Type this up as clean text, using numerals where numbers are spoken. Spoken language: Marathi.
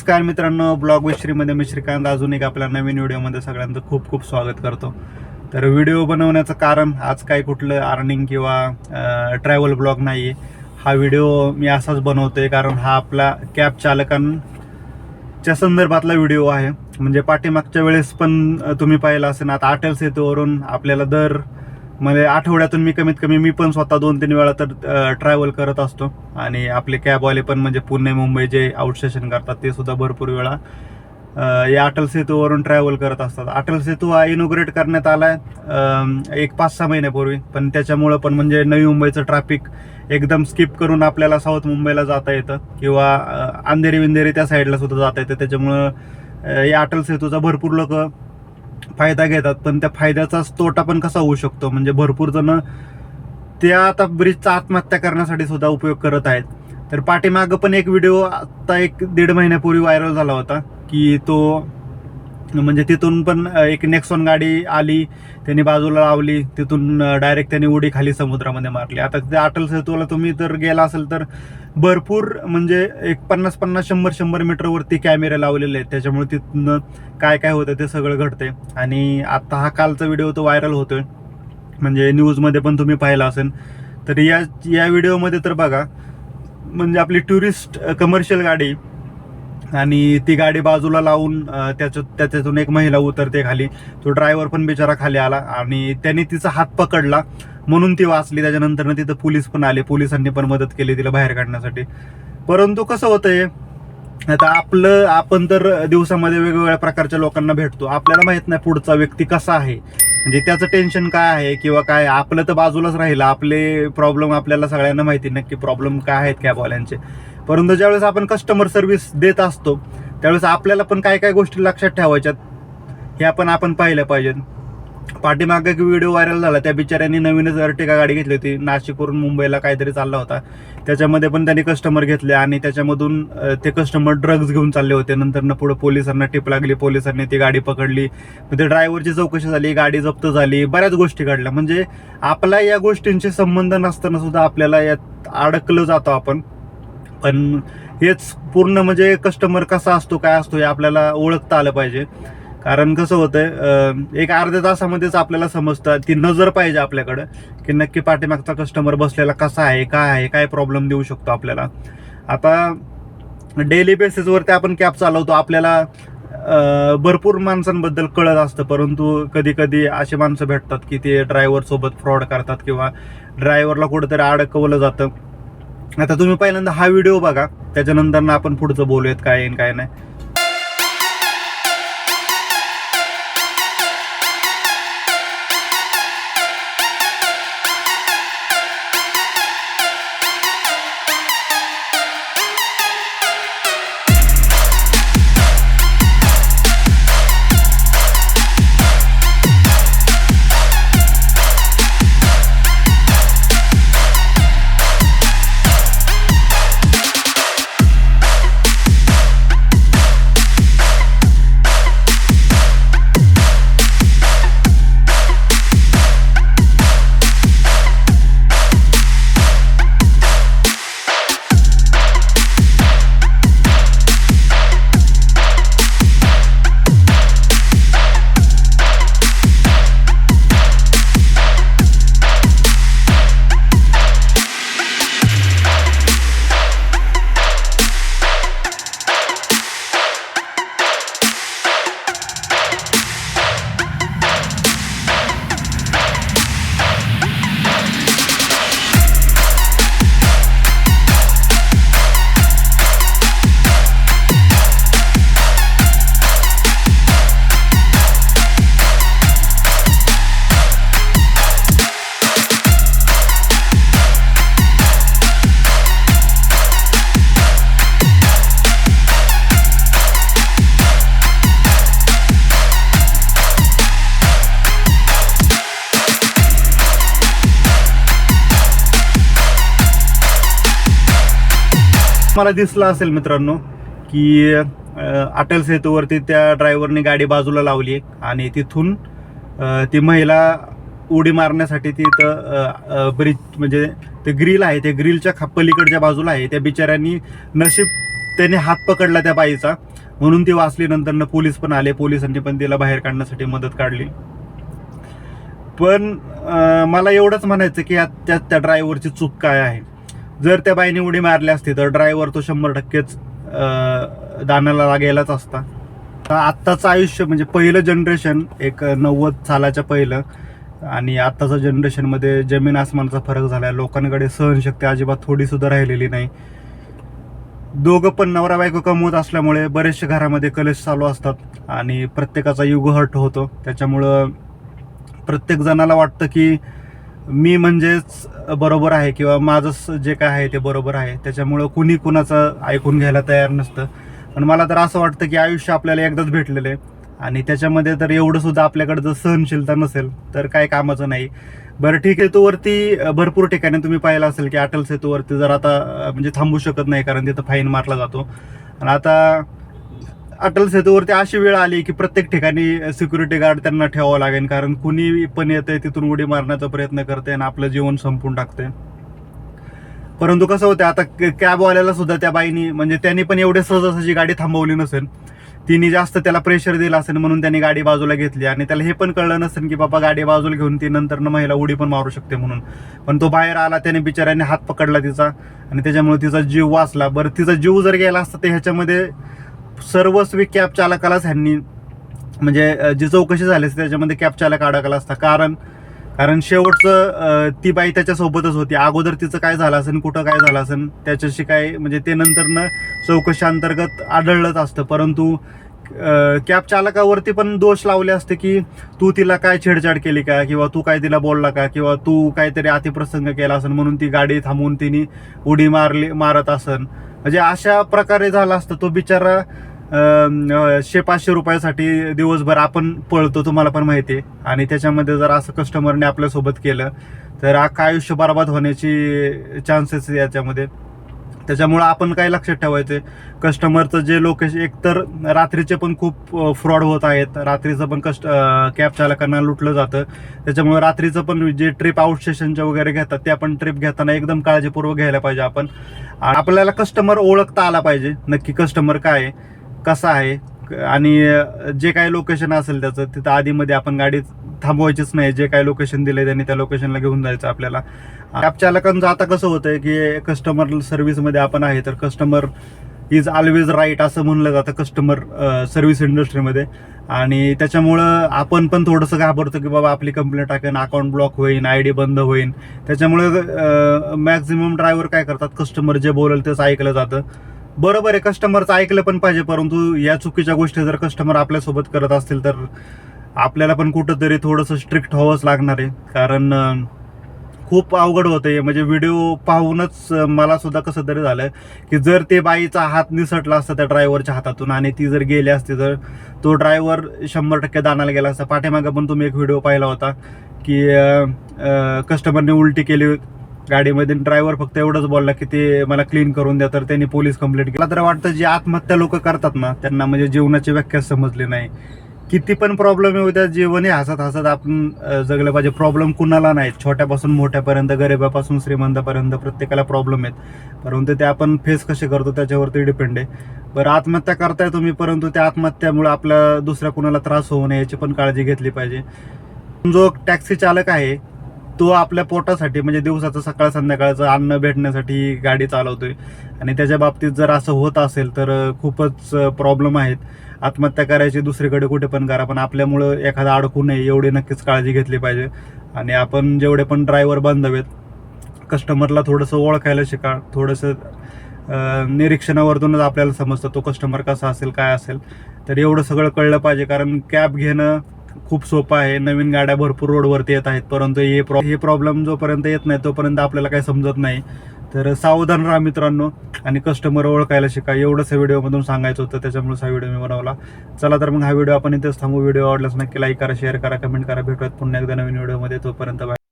नमस्कार मित्रांनो, ब्लॉग विश्रीमध्ये मी श्रीकांत अजून एक आपल्या नवीन व्हिडिओमध्ये सगळ्यांचं खूप खूप स्वागत करतो. तर व्हिडिओ बनवण्याचं कारण आज काही कुठलं अर्निंग किंवा ट्रॅव्हल ब्लॉग नाही आहे. हा व्हिडिओ मी असाच बनवतोय कारण हा आपला कॅब चालकांच्या संदर्भातला व्हिडिओ आहे. म्हणजे पाठीमागच्या वेळेस पण तुम्ही पाहिलं असेल, आता अटल सेतूवरून आपल्याला म्हणजे आठवड्यातून मी पण स्वतः 2-3 वेळा तर ट्रॅव्हल करत असतो. आणि आपले कॅबवाले पण म्हणजे पुणे मुंबई जे आउट स्टेशन करतात ते सुद्धा भरपूर वेळा या अटल सेतूवरून ट्रॅव्हल करत असतात. अटल सेतू हा इनॉग्रेट करण्यात आला आहे एक 5-6 महिन्यापूर्वी, पण त्याच्यामुळं पण म्हणजे नवी मुंबईचं ट्रॅफिक एकदम स्किप करून आपल्याला साऊथ मुंबईला जाता येतं किंवा अंधेरी विंधेरी त्या साईडला सुद्धा जाता येतं. त्याच्यामुळं या अटल सेतूचा भरपूर लोक फायदा घेतात. पण त्या फायद्याचाच तोटा पण कसा होऊ शकतो, म्हणजे भरपूर जण त्या आता ब्रिजचा आत्महत्या करण्यासाठी सुद्धा उपयोग करत आहेत. तर पाठीमागं पण एक व्हिडिओ आता 1-1.5 महिन्यापूर्वी व्हायरल झाला होता की तो म्हणजे तिथून पण एक नेक्सॉन गाडी आली, त्यांनी बाजूला लावली, तिथून डायरेक्ट त्यांनी उडी खाली समुद्रामध्ये मारली. आता त्या अटल सेतूला तुम्ही जर गेला असेल तर भरपूर म्हणजे एक 50-100 मीटरवरती कॅमेरे लावलेले आहेत. त्याच्यामुळे तिथून काय काय होतं ते सगळं घडतंय. आणि आता हा कालचा व्हिडिओ तो व्हायरल होतोय, म्हणजे न्यूजमध्ये पण तुम्ही पाहिला असेल. तर या व्हिडिओमध्ये तर बघा, म्हणजे आपली टुरिस्ट कमर्शियल गाडी आणि ती गाडी बाजूला लावून त्याच्यातून एक महिला उतरते खाली. तो ड्रायव्हर पण बिचारा खाली आला आणि त्याने तिचा हात पकडला म्हणून ती वाचली. त्याच्यानंतर तिथं पोलीस पण आले, पोलिसांनी पण मदत केली तिला बाहेर काढण्यासाठी. परंतु कसं होतंय, आता आपण तर दिवसामध्ये वेगवेगळ्या प्रकारच्या लोकांना भेटतो. आपल्याला माहित नाही पुढचा व्यक्ती कसा आहे, म्हणजे त्याचं टेन्शन काय आहे किंवा काय. आपलं तर बाजूलाच राहिलं, आपले प्रॉब्लेम आपल्याला सगळ्यांना माहिती नक्की प्रॉब्लेम काय आहेत कॅबवाल्यांचे. परंतु ज्यावेळेस आपण कस्टमर सर्व्हिस देत असतो त्यावेळेस आपल्याला पण काय काय गोष्टी लक्षात ठेवायच्यात ह्या पण आपण पाहिल्या पाहिजेत. पाठीमागे एक व्हिडिओ व्हायरल झाला, त्या बिचाऱ्यांनी नवीनच अर्टिगा गाडी घेतली होती, नाशिकवरून मुंबईला काहीतरी चालला होता. त्याच्यामध्ये पण त्यांनी कस्टमर घेतले आणि त्याच्यामधून ते कस्टमर ड्रग्ज घेऊन चालले होते. नंतर पुढे पोलिसांना टिप लागली, पोलिसांनी ती गाडी पकडली, ते ड्रायव्हरची चौकशी झाली, गाडी जप्त झाली, बऱ्याच गोष्टी घडल्या. म्हणजे आपला या गोष्टींशी संबंध नसताना सुद्धा आपल्याला यात अडकलं जातो आपण. पण हेच पूर्ण म्हणजे कस्टमर कसा असतो काय असतो हे आपल्याला ओळखता आलं पाहिजे. कारण कसं होतंय, एक अर्ध्या तासामध्येच आपल्याला समजतं, ती नजर पाहिजे आपल्याकडं की नक्की पाठीमागचा कस्टमर बसलेला कसा आहे, काय प्रॉब्लेम देऊ शकतो आपल्याला. आता डेली बेसिसवरती आपण कॅब चालवतो, आपल्याला भरपूर माणसांबद्दल कळत असतं. परंतु कधी कधी असे माणसं भेटतात की ते ड्रायव्हर सोबत फ्रॉड करतात किंवा ड्रायव्हरला कुठेतरी अडकवलं जातं. आता तुम्ही पहिल्यांदा हा व्हिडिओ बघा, त्याच्यानंतर आपण पुढचं बोलूयात काय आहे काय नाही. मला दिसलं असेल मित्रांनो की अटल सेतूवरती त्या ड्रायव्हरने गाडी बाजूला लावली आणि तिथून ती महिला उडी मारण्यासाठी तिथं ब्रिज म्हणजे ते ग्रिल आहे, ते ग्रिलच्या पलीकडच्या बाजूला आहे. त्या बिचाऱ्यांनी नशीब त्याने हात पकडला त्या बाईचा म्हणून ती वाचली. नंतर पोलीस पण आले, पोलिसांनी पण तिला बाहेर काढण्यासाठी मदत काढली. पण मला एवढंच म्हणायचं की त्या ड्रायव्हरची चूक काय आहे. जर त्या बाईने उडी मारली असती तर ड्रायव्हर तो 100%च दानाला गेलाच असता. आत्ताचं आयुष्य म्हणजे पहिलं जनरेशन, एक 90 सालाच्या पहिलं आणि आत्ताचं जनरेशनमध्ये जमीन आसमानाचा फरक झाला आहे. लोकांकडे सहनशक्ती अजिबात थोडी सुद्धा राहिलेली नाही. दोघं पण नवरा बायको कमवत असल्यामुळे बरेचशा घरामध्ये कलेश चालू असतात आणि प्रत्येकाचा युग हर्ट होतो. त्याच्यामुळं प्रत्येक जणाला वाटतं की मी म्हणजेच बरोबर आहे किंवा माझं जे काय आहे ते बरोबर आहे. त्याच्यामुळं कुणी कुणाचं ऐकून घ्यायला तयार नसतं. पण मला तर असं वाटतं की आयुष्य आपल्याला एकदाच भेटलेलं आहे आणि त्याच्यामध्ये तर एवढं सुद्धा आपल्याकडे जर सहनशीलता नसेल तर काय कामाचं नाही. बरं ठीक आहे, सेतूवरती भरपूर ठिकाणी तुम्ही पाहिलं असेल की अटल सेतूवरती जर आता म्हणजे थांबू शकत नाही कारण तिथं फाईन मारला जातो. आणि आता अटल सेतूवरती अशी वेळ आली की प्रत्येक ठिकाणी सिक्युरिटी गार्ड त्यांना ठेवावं लागेल, कारण कुणी पण येतंय तिथून उडी मारण्याचा प्रयत्न करते आणि आपलं जीवन संपून टाकते. परंतु कसं होतं, आता कॅबवाल्याला सुद्धा त्या बाईनी म्हणजे त्यांनी पण एवढे सहजासहजी गाडी थांबवली नसेल. तिने जास्त त्याला प्रेशर दिलं असेल म्हणून त्यांनी गाडी बाजूला घेतली आणि त्याला हे पण कळलं नसेल की बाबा गाडी बाजूला घेऊन ती नंतर महिला उडी पण मारू शकते म्हणून. पण तो बाहेर आला, त्याने बिचाऱ्याने हात पकडला तिचा आणि त्याच्यामुळे तिचा जीव वाचला. बरं, तिचा जीव जर गेला असता तर ह्याच्यामध्ये सर्वस्वी कॅब चालकालाच ह्यांनी म्हणजे जी चौकशी झाली असती त्याच्यामध्ये कॅब चालक अडकला असता. कारण शेवटचं ती बाई त्याच्यासोबतच होती. अगोदर तिचं काय झालं असेल, कुठं काय झालं असेल त्याच्याशी काय म्हणजे ते नंतरनं चौकशी अंतर्गत आढळलंच असतं. परंतु कॅब चालकावरती पण दोष लावले असते की तू तिला काय छेडछाड केली का, किंवा तू काय तिला बोलला का, किंवा तू काहीतरी अतिप्रसंग केला असेल म्हणून ती गाडी थांबवून तिने उडी मारत असेल. म्हणजे अशा प्रकारे झाला असतं. तो बिचारा 100-500 रुपयासाठी दिवसभर आपण पळतो, तुम्हाला पण माहिती आहे. आणि त्याच्यामध्ये जर असं कस्टमरने आपल्यासोबत केलं तर अख्खं आयुष्य बरबाद होण्याची चान्सेस याच्यामध्ये. त्याच्यामुळं आपण काय लक्षात ठेवायचं, कस्टमरचं जे लोकेशन, एकतर रात्रीचे पण खूप फ्रॉड होत आहेत. रात्रीचं पण कॅब चालकांना लुटलं जातं. त्याच्यामुळे रात्रीचं पण जे ट्रिप आउट स्टेशनच्या वगैरे घेतात ते आपण ट्रिप घेताना एकदम काळजीपूर्वक घ्यायला पाहिजे. आपल्याला कस्टमर ओळखता आला पाहिजे, नक्की कस्टमर काय आहे, कसा आहे, आणि जे काही लोकेशन असेल त्याचं तिथं आधीमध्ये आपण गाडी थांबवायचीच नाही. जे काही लोकेशन दिलंय त्यांनी त्या लोकेशनला घेऊन जायचं आपल्याला. कॅब चालकांचं आता कसं होतंय की कस्टमर सर्व्हिसमध्ये आपण आहे तर कस्टमर इज ऑलवेज राईट असं म्हणलं जातं कस्टमर सर्व्हिस इंडस्ट्रीमध्ये. आणि त्याच्यामुळं आपण पण थोडंसं घाबरतो की बाबा आपली कंप्लेंट टाकेन, अकाउंट ब्लॉक होईल, ID बंद होईल. त्याच्यामुळं मॅक्झिमम ड्रायव्हर काय करतात, कस्टमर जे बोलेल तेच ऐकलं जातं. बरोबर आहे, कस्टमरचं ऐकलं पण पाहिजे. परंतु या चुकीच्या गोष्टी जर कस्टमर आपल्यासोबत करत असतील तर आपल्याला पण कुठंतरी थोडंसं स्ट्रिक्ट व्हावंच लागणार आहे. कारण खूप अवघड होतं. म्हणजे व्हिडिओ पाहूनच मला सुद्धा कसं तरी झालं की जर ते बाईचा हात निसटला असता त्या ड्रायव्हरच्या हातातून आणि ती जर गेली असती तर तो ड्रायव्हर 100% दानाला गेला असता. पाठीमागं पण तुम्ही एक व्हिडिओ पाहिला होता की कस्टमरने उलटी केली गाडीमध्ये, ड्रायव्हर फक्त एवढंच बोलला की ते मला क्लीन करून द्या, तर त्यांनी पोलीस कंप्लेंट केली. तर वाटतं जे आत्महत्या लोक करतात ना त्यांना म्हणजे जीवनाची व्याख्या समजली नाही. किती पण प्रॉब्लेम येऊ द्या, जीवनही हसत हसत आपण जगलं पाहिजे. प्रॉब्लेम कुणाला नाहीत, छोट्यापासून मोठ्यापर्यंत, गरिबापासून श्रीमंतापर्यंत प्रत्येकाला प्रॉब्लेम आहेत. परंतु ते आपण फेस कसे करतो त्याच्यावरती डिपेंड आहे. बरं, आत्महत्या करताय तुम्ही, परंतु त्या आत्महत्यामुळे आपल्या दुसऱ्या कुणाला त्रास होऊ नये याची पण काळजी घेतली पाहिजे. जो टॅक्सी चालक आहे तो आपल्या पोटासाठी म्हणजे दिवसाचं सकाळ संध्याकाळचं अन्न भेटण्यासाठी गाडी चालवतोय आणि त्याच्या बाबतीत जर असं होत असेल तर खूपच प्रॉब्लेम आहेत. आत्महत्या करायची दुसरीकडे कुठे पण करा, पण आपल्यामुळं एखादा अडकू नये एवढी नक्कीच काळजी घेतली पाहिजे. आणि जेवढे पण ड्रायव्हर बांधव आहेत, कस्टमरला थोडंसं ओळखायला शिका. थोडंसं निरीक्षणावरतूनच आपल्याला समजतं तो कस्टमर कसा असेल, काय असेल. तर एवढं सगळं कळलं पाहिजे. कारण कॅब घेणं खूप सोपं आहे. नवीन गाड्या भरपूर रोडवरती येत आहेत, परंतु हे प्रॉब्लेम जोपर्यंत येत नाही तोपर्यंत आपल्याला काही समजत नाही. तर सावधान राहा मित्रांनो आणि कस्टमर ओळखायला शिका. एवढंच या व्हिडिओमधून सांगायचं होतं, त्याच्यामुळे हा व्हिडिओ मी बनवला. चला तर मग हा व्हिडिओ आपण इथेच थांबू. व्हिडिओ आवडल्यास नक्की लाईक करा, शेअर करा, कमेंट करा. भेटूयात पुन्हा एकदा नवीन व्हिडिओमध्ये. तोपर्यंत बाय.